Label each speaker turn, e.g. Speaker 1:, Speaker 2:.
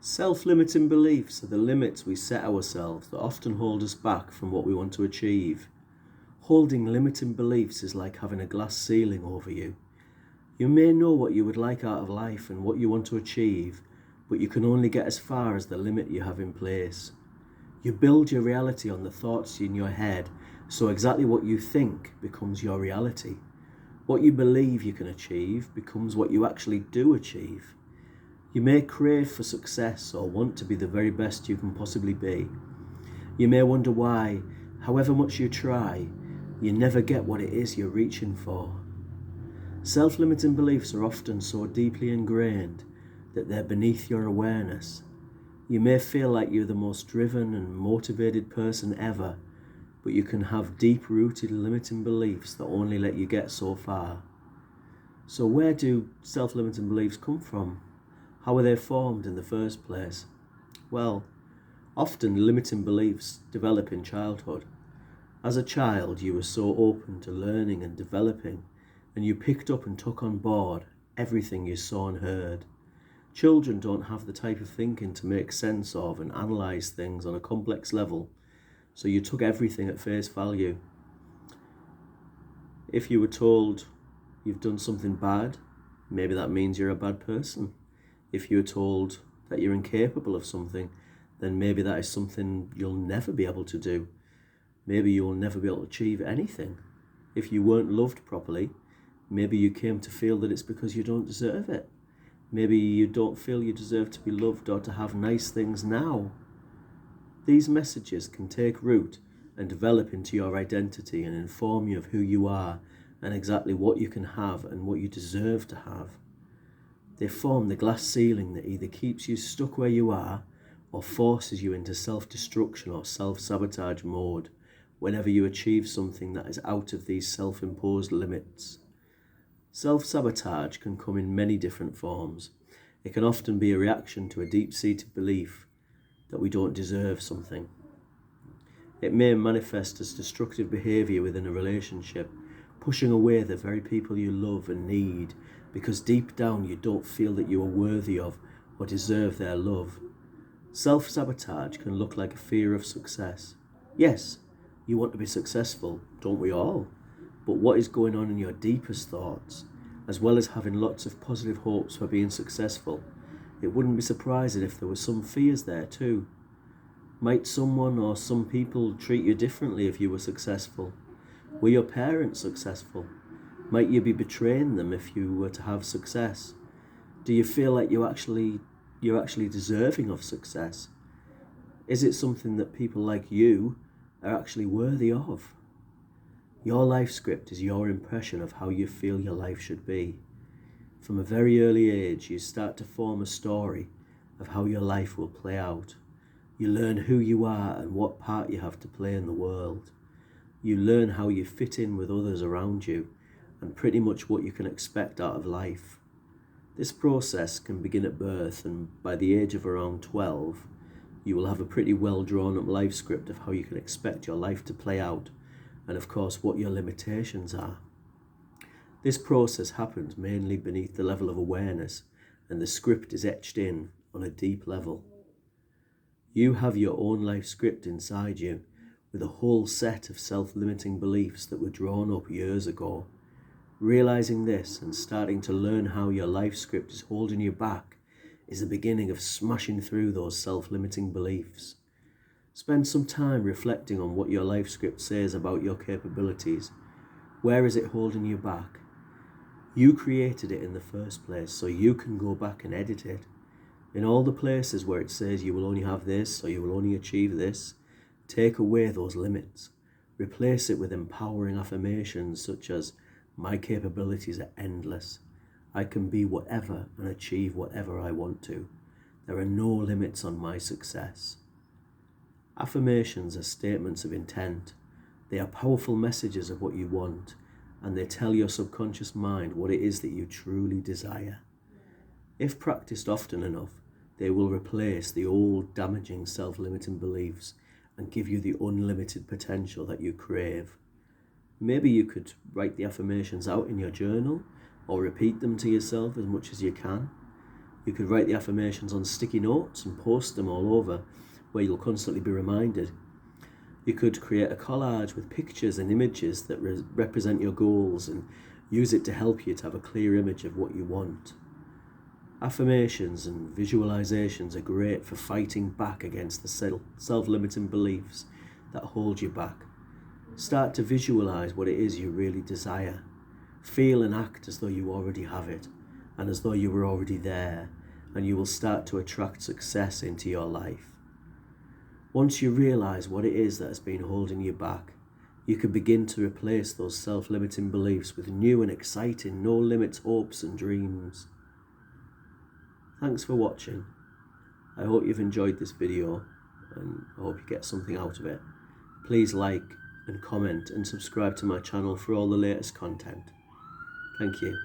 Speaker 1: Self-limiting beliefs are the limits we set ourselves that often hold us back from what we want to achieve. Holding limiting beliefs is like having a glass ceiling over you. You may know what you would like out of life and what you want to achieve, but you can only get as far as the limit you have in place. You build your reality on the thoughts in your head, so exactly what you think becomes your reality. What you believe you can achieve becomes what you actually do achieve. You may crave for success or want to be the very best you can possibly be. You may wonder why, however much you try, you never get what it is you're reaching for. Self-limiting beliefs are often so deeply ingrained that they're beneath your awareness. You may feel like you're the most driven and motivated person ever, but you can have deep-rooted limiting beliefs that only let you get so far. So where do self-limiting beliefs come from? How are they formed in the first place? Well, often limiting beliefs develop in childhood. As a child, you were so open to learning and developing, and you picked up and took on board everything you saw and heard. Children don't have the type of thinking to make sense of and analyse things on a complex level, so you took everything at face value. If you were told you've done something bad, maybe that means you're a bad person. If you're told that you're incapable of something, then maybe that is something you'll never be able to do. Maybe you'll never be able to achieve anything. If you weren't loved properly, maybe you came to feel that it's because you don't deserve it. Maybe you don't feel you deserve to be loved or to have nice things now. These messages can take root and develop into your identity and inform you of who you are and exactly what you can have and what you deserve to have. They form the glass ceiling that either keeps you stuck where you are or forces you into self-destruction or self-sabotage mode whenever you achieve something that is out of these self-imposed limits. Self-sabotage can come in many different forms. It can often be a reaction to a deep-seated belief that we don't deserve something. It may manifest as destructive behaviour within a relationship, pushing away the very people you love and need because deep down you don't feel that you are worthy of or deserve their love. Self-sabotage can look like a fear of success. Yes, you want to be successful, don't we all? But what is going on in your deepest thoughts, as well as having lots of positive hopes for being successful? It wouldn't be surprising if there were some fears there too. Might someone or some people treat you differently if you were successful? Were your parents successful? Might you be betraying them if you were to have success? Do you feel like you're actually deserving of success? Is it something that people like you are actually worthy of? Your life script is your impression of how you feel your life should be. From a very early age, you start to form a story of how your life will play out. You learn who you are and what part you have to play in the world. You learn how you fit in with others around you and pretty much what you can expect out of life. This process can begin at birth, and by the age of around 12, you will have a pretty well drawn up life script of how you can expect your life to play out and of course what your limitations are. This process happens mainly beneath the level of awareness, and the script is etched in on a deep level. You have your own life script inside you with a whole set of self-limiting beliefs that were drawn up years ago. Realizing this and starting to learn how your life script is holding you back is the beginning of smashing through those self-limiting beliefs. Spend some time reflecting on what your life script says about your capabilities. Where is it holding you back? You created it in the first place, so you can go back and edit it. In all the places where it says you will only have this or you will only achieve this, take away those limits. Replace it with empowering affirmations such as, my capabilities are endless. I can be whatever and achieve whatever I want to. There are no limits on my success. Affirmations are statements of intent. They are powerful messages of what you want, and they tell your subconscious mind what it is that you truly desire. If practiced often enough, they will replace the old damaging self-limiting beliefs and give you the unlimited potential that you crave. Maybe you could write the affirmations out in your journal or repeat them to yourself as much as you can. You could write the affirmations on sticky notes and post them all over, where you'll constantly be reminded. You could create a collage with pictures and images that represent your goals and use it to help you to have a clear image of what you want. Affirmations and visualizations are great for fighting back against the self-limiting beliefs that hold you back. Start to visualize what it is you really desire. Feel and act as though you already have it, and as though you were already there, and you will start to attract success into your life. Once you realize what it is that has been holding you back, you can begin to replace those self-limiting beliefs with new and exciting no-limits hopes and dreams. Thanks for watching. I hope you've enjoyed this video, and I hope you get something out of it. Please like and comment and subscribe to my channel for all the latest content. Thank you.